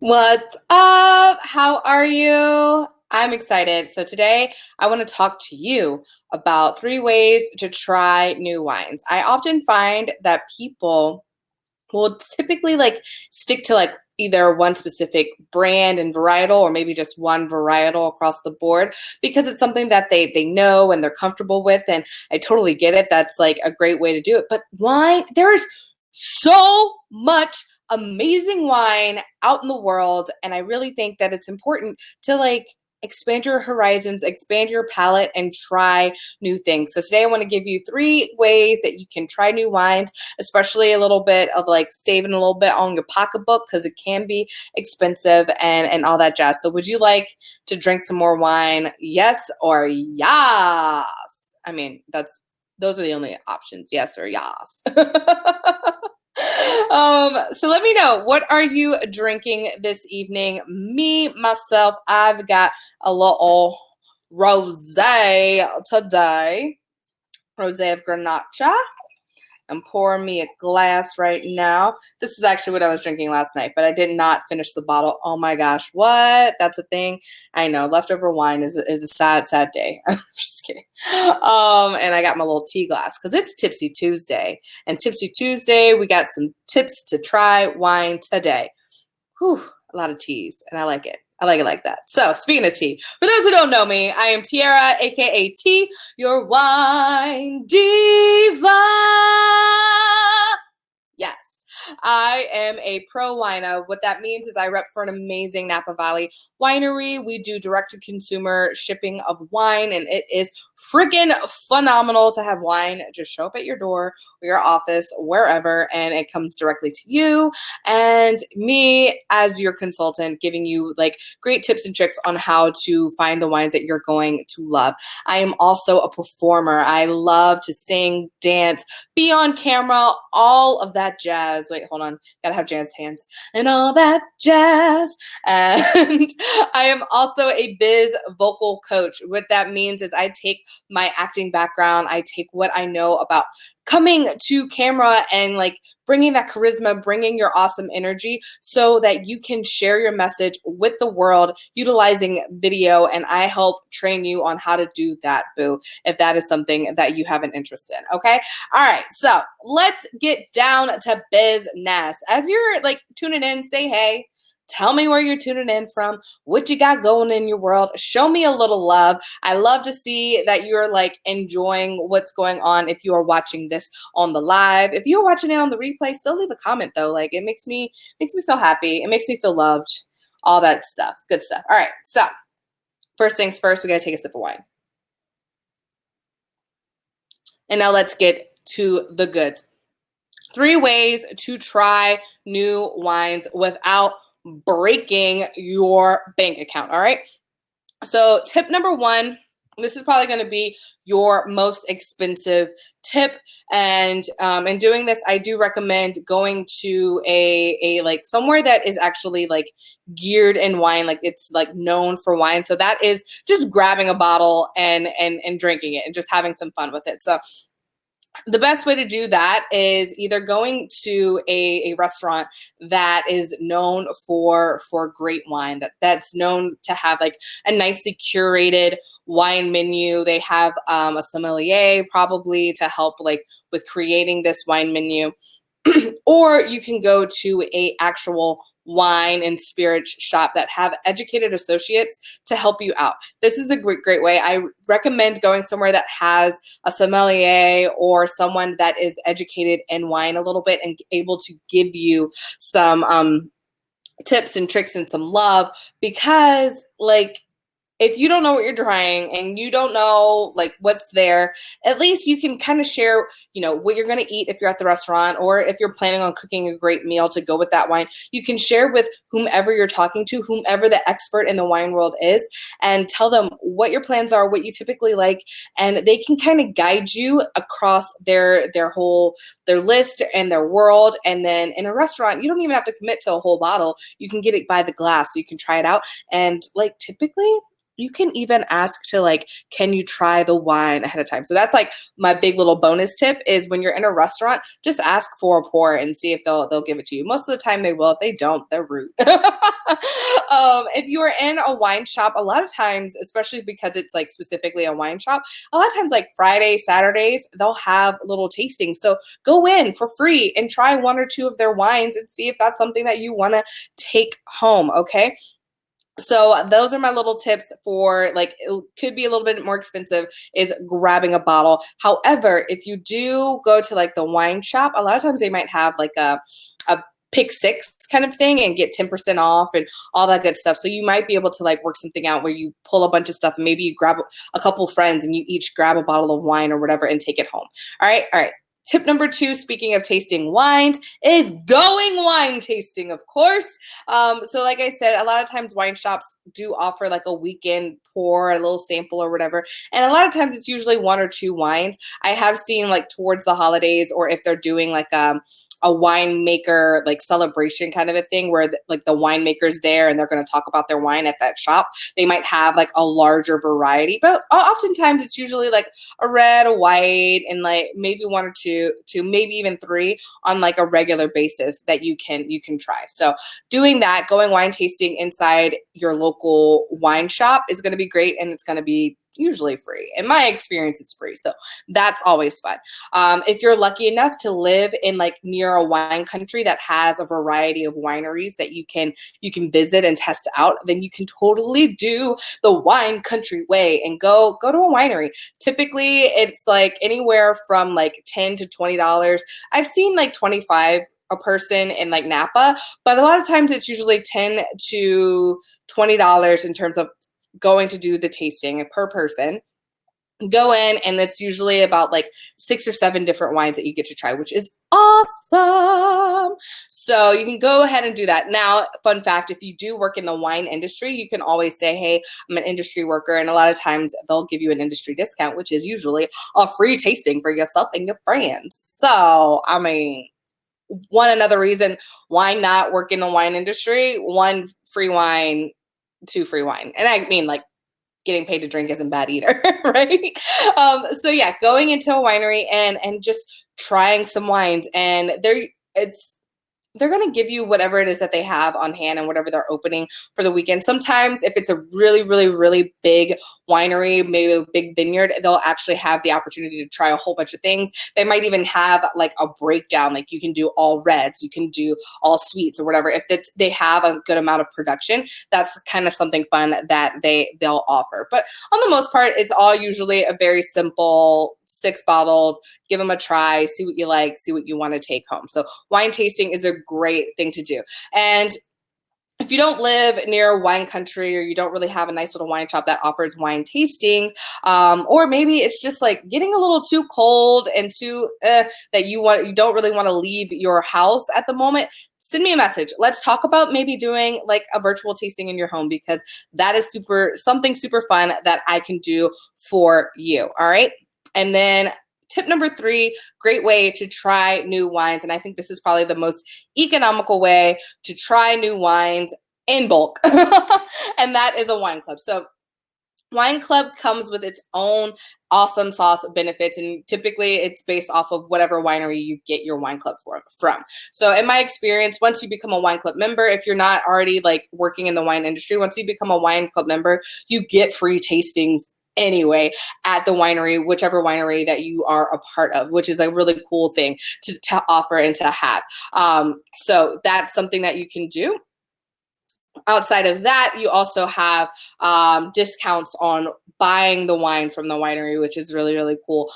What's up? How are you? I'm excited. So, today I want to talk to you about 3 ways to try new wines. I often find that people will typically stick to either one specific brand and varietal or maybe just one varietal across the board because it's something that they know and they're comfortable with, and I totally get it. That's like a great way to do it. But wine, there's so much amazing wine out in the world, and I really think that it's important to expand your horizons, expand your palate, and try new things. So today I want to give you 3 ways that you can try new wines, especially a little bit of saving a little bit on your pocketbook because it can be expensive and all that jazz. So would you like to drink some more wine? Yes or yes? I mean, those are the only options, yes or yes. So let me know, what are you drinking this evening? Me, myself, I've got a little rosé today. Rosé of Grenache. I'm pouring me a glass right now. This is actually what I was drinking last night, but I did not finish the bottle. Oh my gosh, what? That's a thing. I know, leftover wine is a sad, sad day. I'm just kidding. And I got my little tea glass because it's Tipsy Tuesday. And Tipsy Tuesday, we got some tips to try wine today. Whew, a lot of teas, and I like it. I like it like that. So, speaking of tea, for those who don't know me, I am Tiara, aka T, your wine diva. Yes, I am a pro wina. What that means is I rep for an amazing Napa Valley winery. We do direct to consumer shipping of wine, and it is freaking phenomenal to have wine just show up at your door or your office, wherever, and it comes directly to you. And me, as your consultant, giving you great tips and tricks on how to find the wines that you're going to love. I am also a performer. I love to sing, dance, be on camera, all of that jazz. Wait, hold on. Gotta have jazz hands. And all that jazz. And I am also a biz vocal coach. What that means is I take my acting background, I take what I know about coming to camera and bringing that charisma, bringing your awesome energy so that you can share your message with the world utilizing video. And I help train you on how to do that, boo, if that is something that you have an interest in. Okay. All right. So let's get down to business. As you're tuning in, say hey. Tell me where you're tuning in from, what you got going in your world. Show me a little love. I love to see that you're enjoying what's going on if you are watching this on the live. If you're watching it on the replay, still leave a comment though. It makes me feel happy. It makes me feel loved. All that stuff. Good stuff. All right. So first things first, we got to take a sip of wine. And now let's get to the goods. 3 ways to try new wines without breaking your bank account. All right. So tip number 1, this is probably going to be your most expensive tip. And in doing this, I do recommend going to a somewhere that is actually geared in wine, it's known for wine. So that is just grabbing a bottle and drinking it and just having some fun with it. So the best way to do that is either going to a restaurant that is known for great wine, that's known to have a nicely curated wine menu. They have a sommelier probably to help with creating this wine menu. Or you can go to a actual wine and spirits shop that have educated associates to help you out. This is a great way. I recommend going somewhere that has a sommelier or someone that is educated in wine a little bit and able to give you some tips and tricks and some love, because if you don't know what you're trying and you don't know what's there, at least you can kind of share, what you're going to eat if you're at the restaurant, or if you're planning on cooking a great meal to go with that wine, you can share with whomever you're talking to, whomever the expert in the wine world is, and tell them what your plans are, what you typically like, and they can kind of guide you across their list and their world. And then in a restaurant, you don't even have to commit to a whole bottle. You can get it by the glass so you can try it out. And typically, you can even ask to like, can you try the wine ahead of time? So that's like my big little bonus tip is when you're in a restaurant, just ask for a pour and see if they'll give it to you. Most of the time they will. If they don't, they're rude. If you are in a wine shop, a lot of times, especially because it's like specifically a wine shop, a lot of times like Friday, Saturdays, they'll have little tastings. So go in for free and try one or two of their wines and see if that's something that you want to take home. Okay. So those are my little tips for like it could be a little bit more expensive is grabbing a bottle. However, if you do go to like the wine shop, a lot of times they might have like a pick six kind of thing and get 10% off and all that good stuff. So you might be able to like work something out where you pull a bunch of stuff and maybe you grab a couple friends and you each grab a bottle of wine or whatever and take it home. All right. All right. Tip number 2, speaking of tasting wines, is going wine tasting, of course. So like I said, a lot of times wine shops do offer like a weekend pour, a little sample or whatever. And a lot of times it's usually 1 or 2 wines. I have seen like towards the holidays or if they're doing like a winemaker like celebration kind of a thing where like the winemaker's there and they're going to talk about their wine at that shop. They might have like a larger variety, but oftentimes it's usually like a red, a white, and like maybe 1 or 2, maybe even 3 on like a regular basis that you can try. So doing that, going wine tasting inside your local wine shop is going to be great, and it's going to be usually free. In my experience, it's free. So that's always fun. If you're lucky enough to live in like near a wine country that has a variety of wineries that you can visit and test out, then you can totally do the wine country way and go to a winery. Typically, it's like anywhere from like $10 to $20. I've seen like 25 a person in like Napa, but a lot of times it's usually $10 to $20 in terms of going to do the tasting per person. Go in and it's usually about like 6 or 7 different wines that you get to try, which is awesome. So you can go ahead and do that. Now, fun fact, if you do work in the wine industry, you can always say, hey, I'm an industry worker. And a lot of times they'll give you an industry discount, which is usually a free tasting for yourself and your friends. So, I mean, another reason why not work in the wine industry, 1 free wine, 2 free wine. And I mean like getting paid to drink isn't bad either, right? So yeah, going into a winery and just trying some wines, and they're going to give you whatever it is that they have on hand and whatever they're opening for the weekend. Sometimes if it's a really, really, really big winery, maybe a big vineyard, they'll actually have the opportunity to try a whole bunch of things. They might even have like a breakdown, like you can do all reds, you can do all sweets or whatever. If they have a good amount of production, that's kind of something fun that they'll offer. But on the most part, it's all usually a very simple 6 bottles, give them a try, see what you like, see what you want to take home. So wine tasting is a great thing to do. And if you don't live near a wine country or you don't really have a nice little wine shop that offers wine tasting, or maybe it's just like getting a little too cold and too that you don't really want to leave your house at the moment, send me a message. Let's talk about maybe doing like a virtual tasting in your home, because that is something super fun that I can do for you. All right. And then tip number 3, great way to try new wines. And I think this is probably the most economical way to try new wines in bulk. And that is a wine club. So wine club comes with its own awesome sauce benefits, and typically it's based off of whatever winery you get your wine club from. So in my experience, once you become a wine club member, if you're not already like working in the wine industry, once you become a wine club member, you get free tastings anyway at the winery, whichever winery that you are a part of, which is a really cool thing to offer and to have. So that's something that you can do. Outside of that, you also have discounts on buying the wine from the winery, which is really, really cool.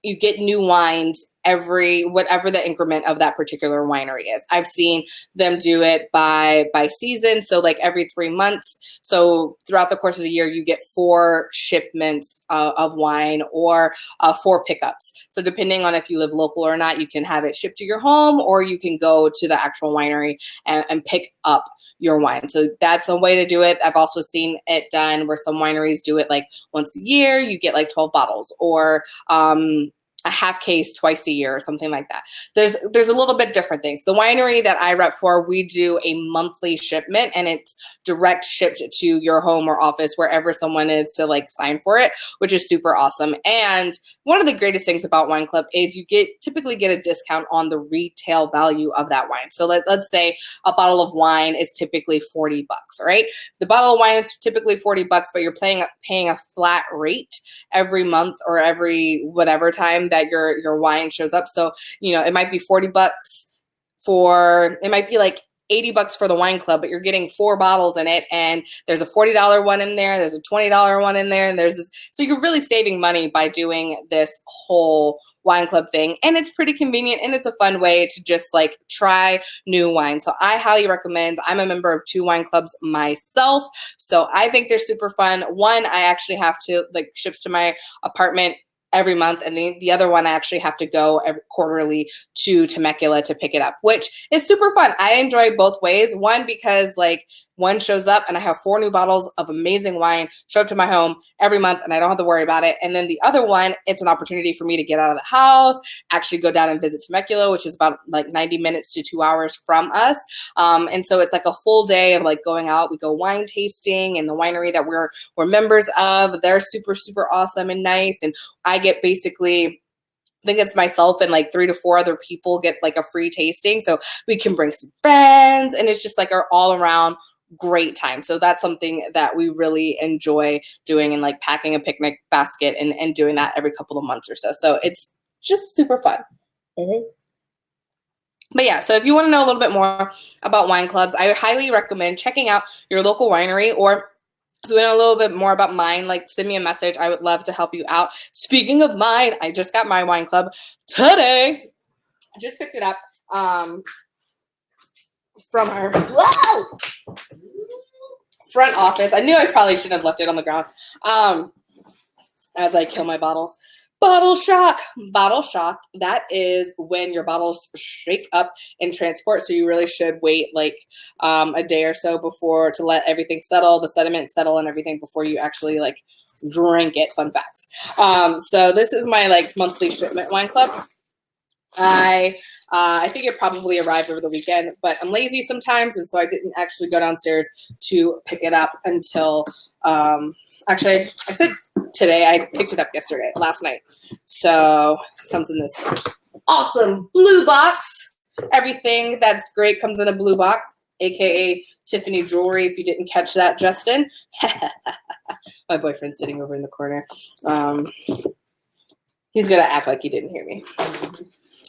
You get new wines whatever the increment of that particular winery is. I've seen them do it by season. So like every 3 months. So throughout the course of the year, you get 4 shipments of wine or 4 pickups. So depending on if you live local or not, you can have it shipped to your home, or you can go to the actual winery and pick up your wine. So that's a way to do it. I've also seen it done where some wineries do it like once a year, you get like 12 bottles, or a half case twice a year or something like that. There's a little bit different things. The winery that I rep for, we do a monthly shipment, and it's direct shipped to your home or office, wherever someone is to like sign for it, which is super awesome. And one of the greatest things about Wine Club is you typically get a discount on the retail value of that wine. So let's say a bottle of wine is typically $40, right? The bottle of wine is typically $40, but you're paying a flat rate every month or every whatever time that your wine shows up. So, it might be $40 it might be like $80 for the Wine Club, but you're getting 4 bottles in it, and there's a $40 one in there, there's a $20 one in there, and there's this. So you're really saving money by doing this whole Wine Club thing, and it's pretty convenient, and it's a fun way to just like try new wine. So I highly recommend. I'm a member of 2 wine clubs myself, so I think they're super fun. One, I actually have to ships to my apartment every month, and the other one I actually have to go every quarterly to Temecula to pick it up, which is super fun. I enjoy both ways. One, because one shows up and I have 4 new bottles of amazing wine show up to my home every month, and I don't have to worry about it. And then the other one, it's an opportunity for me to get out of the house, actually go down and visit Temecula, which is about 90 minutes to 2 hours from us. And so it's like a full day of going out. We go wine tasting, and the winery that we're members of, they're super, super awesome and nice. And I get basically, I think it's myself and 3 to 4 other people get a free tasting. So we can bring some friends, and it's just our all around great time. So that's something that we really enjoy doing, and packing a picnic basket and doing that every couple of months or so. So it's just super fun. Mm-hmm. But yeah, so if you want to know a little bit more about wine clubs, I highly recommend checking out your local winery, or if you want a little bit more about mine, send me a message. I would love to help you out. Speaking of mine, I just got my wine club today. I just picked it up from our front office. I knew I probably shouldn't have left it on the ground as I kill my bottles. Bottle shock. Bottle shock. That is when your bottles shake up in transport. So you really should wait a day or so before to let everything settle, the sediment settle and everything before you actually drink it. Fun facts. So this is my monthly shipment Wine Club. I think it probably arrived over the weekend, but I'm lazy sometimes, and so I didn't actually go downstairs to pick it up until actually I said today. I picked it up last night. So it comes in this awesome blue box. Everything that's great comes in a blue box, aka Tiffany jewelry. If you didn't catch that, Justin. My boyfriend's sitting over in the corner. He's gonna act like he didn't hear me.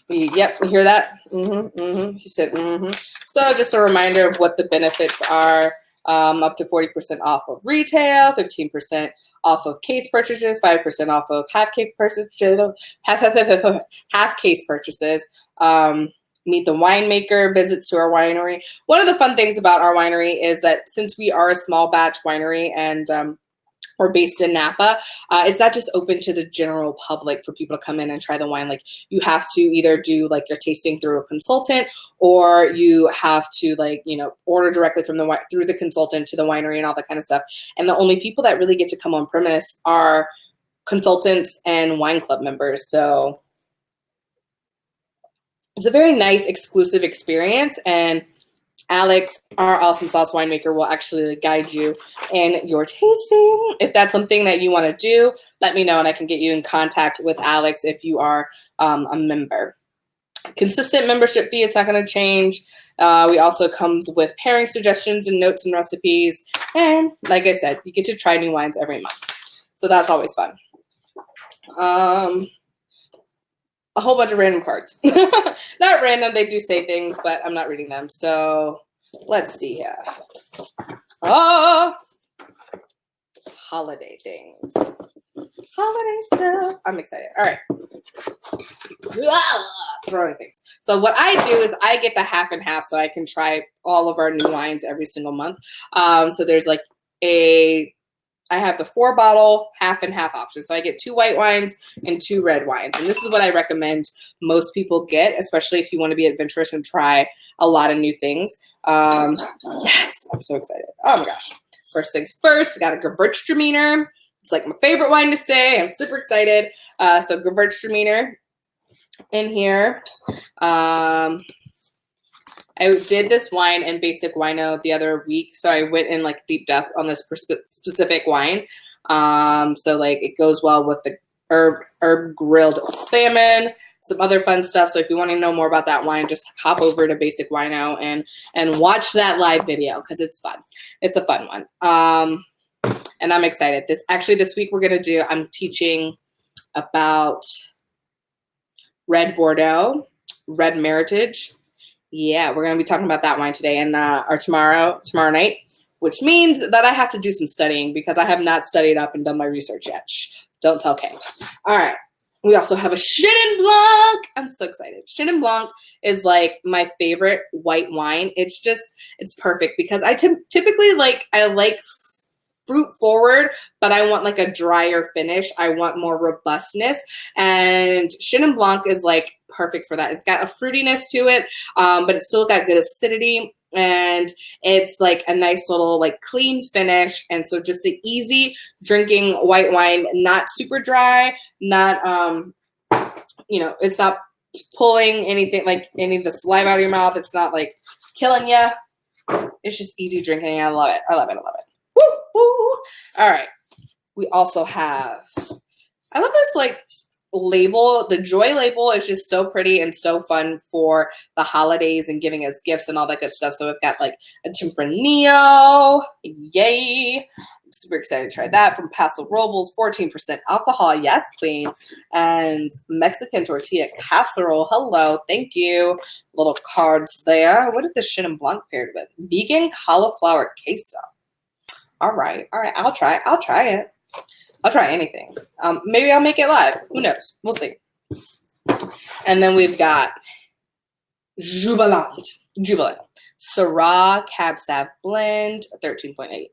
Yep, you hear that? He said, So just a reminder of what the benefits are. Up to 40% off of retail, 15% off of case purchases, 5% off of half case purchases, meet the winemaker, visits to our winery. One of the fun things about our winery is that since we are a small batch winery and we're based in Napa, it's not just open to the general public for people to come in and try the wine. You have to either do your tasting through a consultant, or you have to order directly from through the consultant to the winery and all that kind of stuff. And the only people that really get to come on premise are consultants and wine club members. So it's a very nice exclusive experience, and Alex, our awesome sauce winemaker, will actually guide you in your tasting. If that's something that you want to do, let me know, and I can get you in contact with Alex if you are a member. Consistent membership fee is not going to change. We also comes with pairing suggestions and notes and recipes. And like I said, you get to try new wines every month. So that's always fun. A whole bunch of random cards. Not random, they do say things, but I'm not reading them. So let's see here. Oh, holiday things. Holiday stuff. I'm excited. All right. Throwing things. So what I do is I get the half and half so I can try all of our new wines every single month. So there's I have the 4-bottle half and half option. So I get 2 white wines and 2 red wines. And this is what I recommend most people get, especially if you want to be adventurous and try a lot of new things. Yes, I'm so excited. Oh my gosh. First things first, we got a Gewürztraminer. It's like my favorite wine to say. I'm super excited. So Gewürztraminer in here. I did this wine in Basic Wino the other week, so I went in like deep depth on this specific wine. So like it goes well with the herb grilled salmon, some other fun stuff. So if you want to know more about that wine, just hop over to Basic Wino and watch that live video because it's fun. It's a fun one. And I'm excited. This week I'm teaching about Red Bordeaux, Red Meritage. Yeah, we're going to be talking about that wine today and or tomorrow night, which means that I have to do some studying because I have not studied up and done my research yet. Shh, don't tell Kay. All right. We also have a Chenin Blanc. I'm so excited. Chenin Blanc is like my favorite white wine. It's perfect because I typically I like fruit forward, but I want like a drier finish. I want more robustness, and Chenin Blanc is like perfect for that. It's got a fruitiness to it, but it's still got good acidity, and it's like a nice little like clean finish. And so just an easy drinking white wine, not super dry, not it's not pulling anything like any of the saliva out of your mouth. It's not like killing you. It's just easy drinking. I love it. I love it. Woo, woo. All right. We also have, I love this like label. The Joy label is just so pretty and so fun for the holidays and giving us gifts and all that good stuff. So we've got like a Tempranillo. Yay. I'm super excited to try that from Paso Robles. 14% alcohol. Yes, queen. And Mexican tortilla casserole. Hello. Thank you. Little cards there. What did the Chenin Blanc paired with? Vegan cauliflower queso. All right. I'll try it. I'll try anything. Maybe I'll make it live. Who knows? We'll see. And then we've got Jubilant. Syrah Cab Sav blend, 13.8%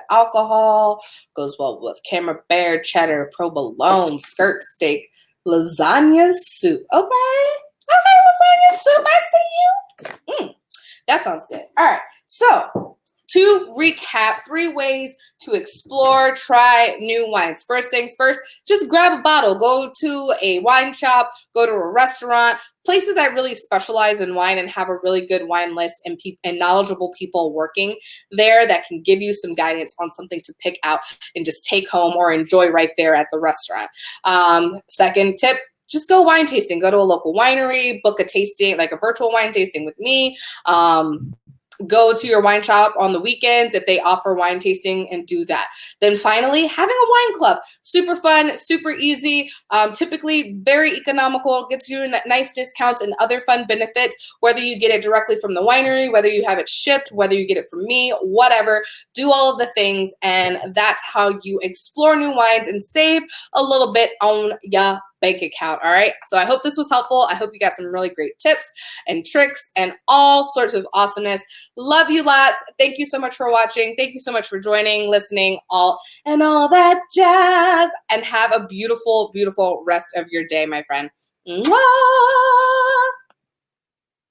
alcohol. Goes well with Camembert, cheddar, provolone, skirt steak, lasagna soup. Okay, lasagna soup. I see you. That sounds good. All right. So, to recap, 3 ways to explore, try new wines. First things first, just grab a bottle. Go to a wine shop, go to a restaurant, places that really specialize in wine and have a really good wine list and knowledgeable people working there that can give you some guidance on something to pick out and just take home or enjoy right there at the restaurant. Second tip, just go wine tasting. Go to a local winery, book a tasting, like a virtual wine tasting with me. Go to your wine shop on the weekends if they offer wine tasting and do that. Then finally, having a wine club. Super fun, super easy, typically very economical, gets you nice discounts and other fun benefits, whether you get it directly from the winery, whether you have it shipped, whether you get it from me, whatever. Do all of the things, and that's how you explore new wines and save a little bit on your bank account. All right. So I hope this was helpful. I hope you got some really great tips and tricks and all sorts of awesomeness. Love you lots. Thank you so much for watching. Thank you so much for joining, listening, all that jazz. And have a beautiful, beautiful rest of your day, my friend. Mwah!